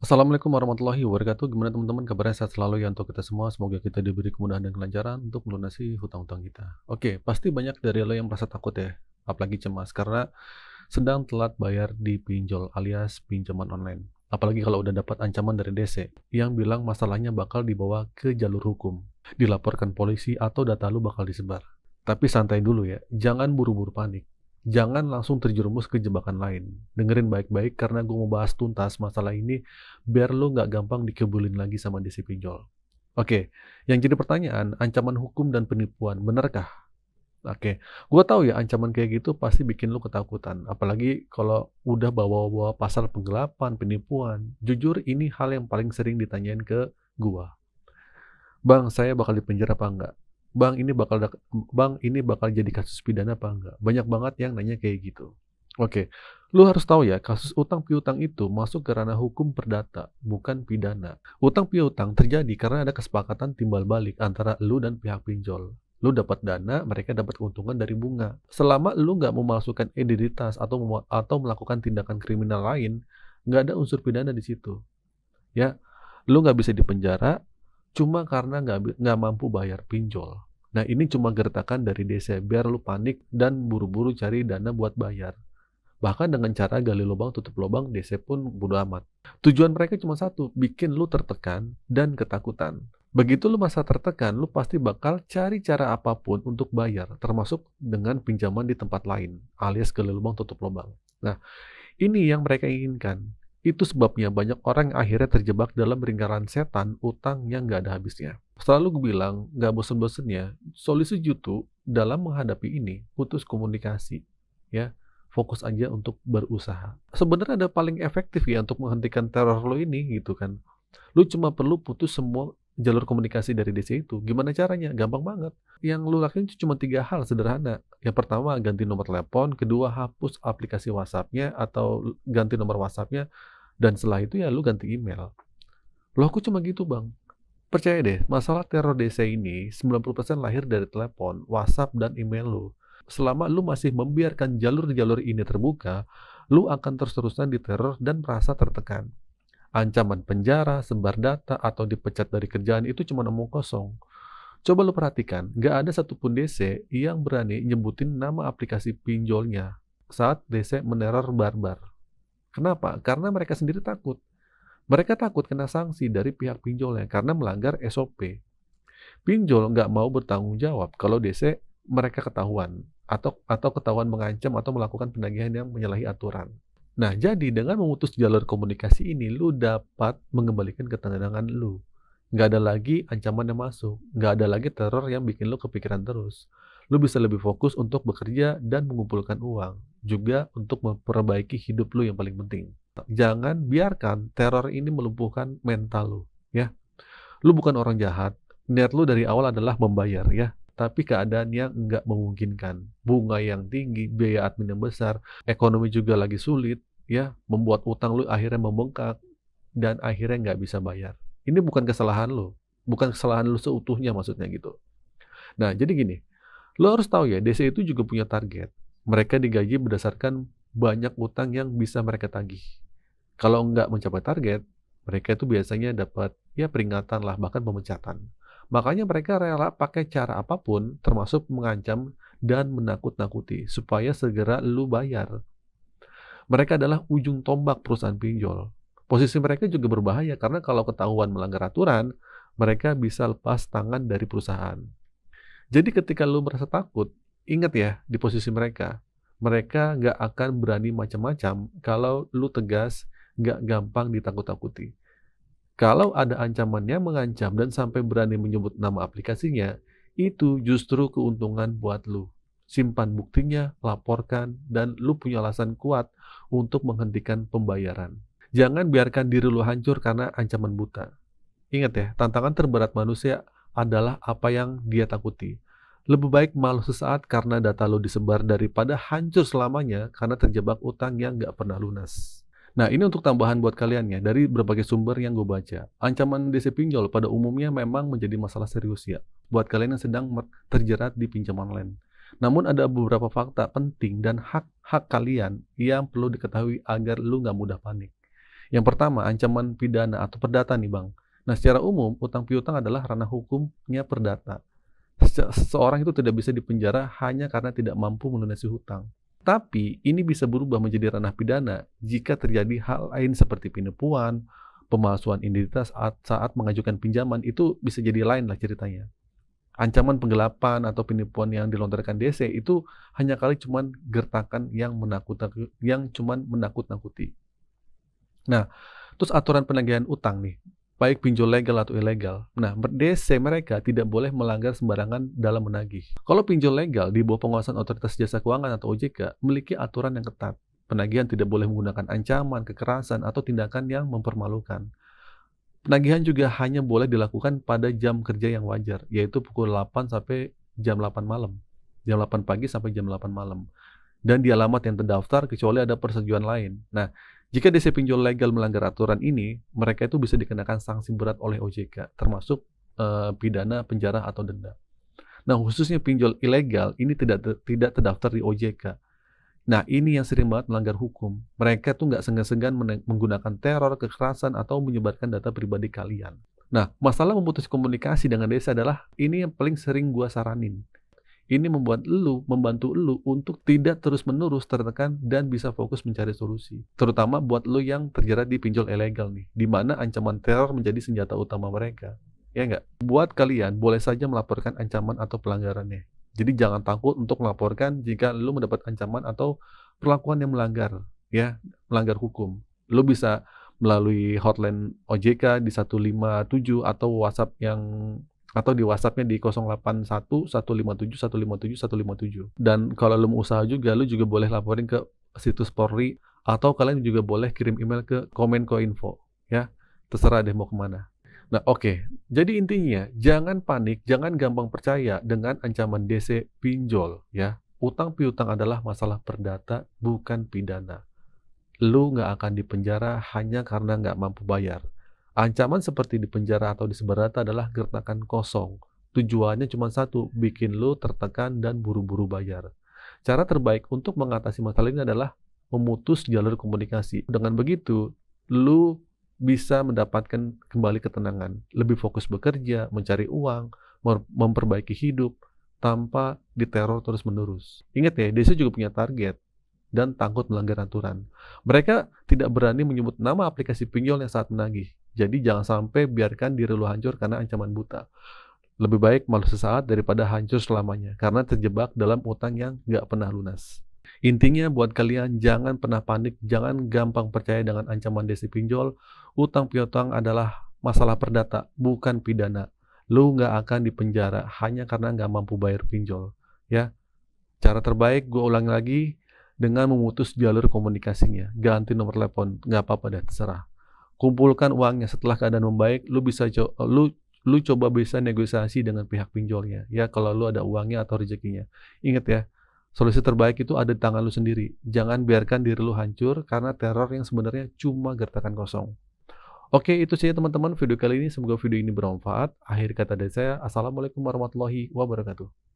Assalamualaikum warahmatullahi wabarakatuh. Gimana teman-teman kabarnya sehat selalu ya untuk kita semua. Semoga kita diberi kemudahan dan kelancaran untuk melunasi hutang-hutang kita. Oke, pasti banyak dari lo yang merasa takut ya, apalagi cemas karena sedang telat bayar di pinjol alias pinjaman online. Apalagi kalau udah dapat ancaman dari DC yang bilang masalahnya bakal dibawa ke jalur hukum, dilaporkan polisi atau data lu bakal disebar. Tapi santai dulu ya, jangan buru-buru panik. Jangan langsung terjerumus ke jebakan lain. Dengerin baik-baik karena gue mau bahas tuntas masalah ini biar lo nggak gampang dikebulin lagi sama DC pinjol. Oke, yang jadi pertanyaan, ancaman hukum dan penipuan, benarkah? Oke, gue tahu ya ancaman kayak gitu pasti bikin lo ketakutan. Apalagi kalau udah bawa-bawa pasal penggelapan, penipuan. Jujur ini hal yang paling sering ditanyain ke gue. Bang, saya bakal dipenjara apa enggak? Bang, ini bakal jadi kasus pidana apa enggak? Banyak banget yang nanya kayak gitu. Oke, lu harus tahu ya, kasus utang piutang itu masuk ke ranah hukum perdata, bukan pidana. Utang piutang terjadi karena ada kesepakatan timbal balik antara lu dan pihak pinjol. Lu dapat dana, mereka dapat keuntungan dari bunga. Selama lu nggak memasukkan identitas atau melakukan tindakan kriminal lain, nggak ada unsur pidana di situ. Ya, lu nggak bisa dipenjara cuma karena nggak mampu bayar pinjol. Nah, ini cuma gertakan dari desa biar lu panik dan buru-buru cari dana buat bayar. Bahkan dengan cara gali lubang tutup lubang, DC pun bodo amat. Tujuan mereka cuma satu, bikin lu tertekan dan ketakutan. Begitu lu masa tertekan, lu pasti bakal cari cara apapun untuk bayar, termasuk dengan pinjaman di tempat lain, alias gali lubang tutup lubang. Nah, ini yang mereka inginkan. Itu sebabnya banyak orang yang akhirnya terjebak dalam lingkaran setan utang yang gak ada habisnya. Selalu gue bilang, gak bosen-bosennya, solusi jitu dalam menghadapi ini, putus komunikasi. Ya, fokus aja untuk berusaha. Sebenarnya ada paling efektif ya untuk menghentikan teror lo ini gitu kan. Lu cuma perlu putus semua jalur komunikasi dari DC itu. Gimana caranya? Gampang banget. Yang lu lakuin cuma 3 hal sederhana. Yang pertama, ganti nomor telepon. Kedua, hapus aplikasi WhatsApp-nya atau ganti nomor WhatsApp-nya. Dan setelah itu ya lu ganti email. Loh, aku cuma gitu bang. Percaya deh, masalah teror DC ini 90% lahir dari telepon, WhatsApp, dan email lu. Selama lu masih membiarkan jalur-jalur ini terbuka, lu akan terus-terusan diteror dan merasa tertekan. Ancaman penjara, sebar data, atau dipecat dari kerjaan itu cuma omong kosong. Coba lu perhatikan, gak ada satupun DC yang berani nyebutin nama aplikasi pinjolnya saat DC meneror barbar. Kenapa? Karena mereka sendiri takut. Mereka takut kena sanksi dari pihak pinjolnya karena melanggar SOP. Pinjol nggak mau bertanggung jawab kalau DC mereka ketahuan atau ketahuan mengancam atau melakukan penagihan yang menyalahi aturan. Nah, jadi dengan memutus jalur komunikasi ini, lu dapat mengembalikan ketenangan lu. Nggak ada lagi ancaman yang masuk, nggak ada lagi teror yang bikin lu kepikiran terus. Lu bisa lebih fokus untuk bekerja dan mengumpulkan uang, juga untuk memperbaiki hidup lu yang paling penting. Jangan biarkan teror ini melumpuhkan mental lu, ya. Lu bukan orang jahat, niat lu dari awal adalah membayar, ya. Tapi keadaan yang nggak memungkinkan, bunga yang tinggi, biaya admin yang besar, ekonomi juga lagi sulit, ya, membuat utang lu akhirnya membengkak, dan akhirnya nggak bisa bayar. Ini bukan kesalahan lu, bukan kesalahan lu seutuhnya maksudnya gitu. Nah, jadi gini, lu harus tahu ya, DC itu juga punya target. Mereka digaji berdasarkan banyak utang yang bisa mereka tagih. Kalau nggak mencapai target, mereka itu biasanya dapat ya peringatan lah, bahkan pemecatan. Makanya mereka rela pakai cara apapun, termasuk mengancam dan menakut-nakuti, supaya segera lu bayar. Mereka adalah ujung tombak perusahaan pinjol. Posisi mereka juga berbahaya karena kalau ketahuan melanggar aturan, mereka bisa lepas tangan dari perusahaan. Jadi ketika lu merasa takut, ingat ya di posisi mereka. Mereka nggak akan berani macam-macam kalau lu tegas, nggak gampang ditakut-takuti. Kalau ada ancamannya mengancam dan sampai berani menyebut nama aplikasinya, itu justru keuntungan buat lu. Simpan buktinya, laporkan, dan lu punya alasan kuat untuk menghentikan pembayaran. Jangan biarkan diri lu hancur karena ancaman buta. Ingat ya, tantangan terberat manusia adalah apa yang dia takuti. Lebih baik malu sesaat karena data lo disebar daripada hancur selamanya karena terjebak utang yang nggak pernah lunas. Nah, ini untuk tambahan buat kalian ya, dari berbagai sumber yang gue baca. Ancaman DC pinjol pada umumnya memang menjadi masalah serius ya, buat kalian yang sedang terjerat di pinjaman online. Namun ada beberapa fakta penting dan hak-hak kalian yang perlu diketahui agar lu nggak mudah panik. Yang pertama, ancaman pidana atau perdata nih Bang. Nah, secara umum, utang piutang adalah ranah hukumnya perdata. Seseorang itu tidak bisa dipenjara hanya karena tidak mampu melunasi hutang. Tapi, ini bisa berubah menjadi ranah pidana jika terjadi hal lain seperti penipuan, pemalsuan identitas saat mengajukan pinjaman, itu bisa jadi lain lah ceritanya. Ancaman penggelapan atau penipuan yang dilontarkan DC itu hanya kali cuman gertakan yang menakut-nakuti. Nah, terus aturan penagihan utang nih, baik pinjol legal atau ilegal. Nah, DC mereka tidak boleh melanggar sembarangan dalam menagih. Kalau pinjol legal di bawah pengawasan Otoritas Jasa Keuangan atau OJK memiliki aturan yang ketat. Penagihan tidak boleh menggunakan ancaman, kekerasan, atau tindakan yang mempermalukan. Penagihan juga hanya boleh dilakukan pada jam kerja yang wajar, yaitu pukul 8 sampai jam 8 malam. Jam 8 pagi sampai jam 8 malam. Dan di alamat yang terdaftar kecuali ada persetujuan lain. Nah, jika DC pinjol legal melanggar aturan ini, mereka itu bisa dikenakan sanksi berat oleh OJK, termasuk pidana, penjara, atau denda. Nah, khususnya pinjol ilegal ini tidak terdaftar di OJK. Nah, ini yang sering banget melanggar hukum. Mereka tuh nggak segan-segan menggunakan teror, kekerasan, atau menyebarkan data pribadi kalian. Nah, masalah memutus komunikasi dengan desa adalah ini yang paling sering gua saranin. Ini membantu lu untuk tidak terus-menerus tertekan dan bisa fokus mencari solusi. Terutama buat lu yang terjerat di pinjol ilegal nih, di mana ancaman teror menjadi senjata utama mereka. Ya nggak? Buat kalian, boleh saja melaporkan ancaman atau pelanggarannya. Jadi jangan takut untuk melaporkan jika lu mendapat ancaman atau perlakuan yang melanggar hukum. Lu bisa melalui hotline OJK di 157 atau di WhatsApp-nya di 081 157 157 157. Dan kalau lu mau usaha juga, lu juga boleh laporin ke situs Polri atau kalian juga boleh kirim email ke Kominfo ya. Terserah deh mau kemana. Nah, oke. Jadi intinya, jangan panik, jangan gampang percaya dengan ancaman DC pinjol ya. Utang piutang adalah masalah perdata, bukan pidana. Lu nggak akan dipenjara hanya karena nggak mampu bayar. Ancaman seperti dipenjara atau disebar adalah gertakan kosong. Tujuannya cuma satu, bikin lu tertekan dan buru-buru bayar. Cara terbaik untuk mengatasi masalah ini adalah memutus jalur komunikasi. Dengan begitu, lu bisa mendapatkan kembali ketenangan, lebih fokus bekerja, mencari uang, memperbaiki hidup, tanpa diteror terus-menerus. Ingat ya, desa juga punya target dan takut melanggar aturan. Mereka tidak berani menyebut nama aplikasi pinjol yang saat menagih. Jadi jangan sampai biarkan diri lu hancur karena ancaman buta. Lebih baik malu sesaat daripada hancur selamanya, karena terjebak dalam utang yang nggak pernah lunas. Intinya buat kalian, jangan pernah panik, jangan gampang percaya dengan ancaman DC pinjol. Utang piutang adalah masalah perdata, bukan pidana. Lu nggak akan dipenjara hanya karena nggak mampu bayar pinjol. Ya, cara terbaik, gue ulangi lagi, dengan memutus jalur komunikasinya. Ganti nomor telepon, nggak apa-apa deh, terserah. Kumpulkan uangnya, setelah keadaan membaik, lu coba bisa negosiasi dengan pihak pinjolnya. Ya, kalau lu ada uangnya atau rezekinya. Ingat ya, solusi terbaik itu ada di tangan lu sendiri. Jangan biarkan diri lu hancur karena teror yang sebenarnya cuma gertakan kosong. Oke, itu saja teman-teman video kali ini. Semoga video ini bermanfaat. Akhir kata dari saya, Assalamualaikum warahmatullahi wabarakatuh.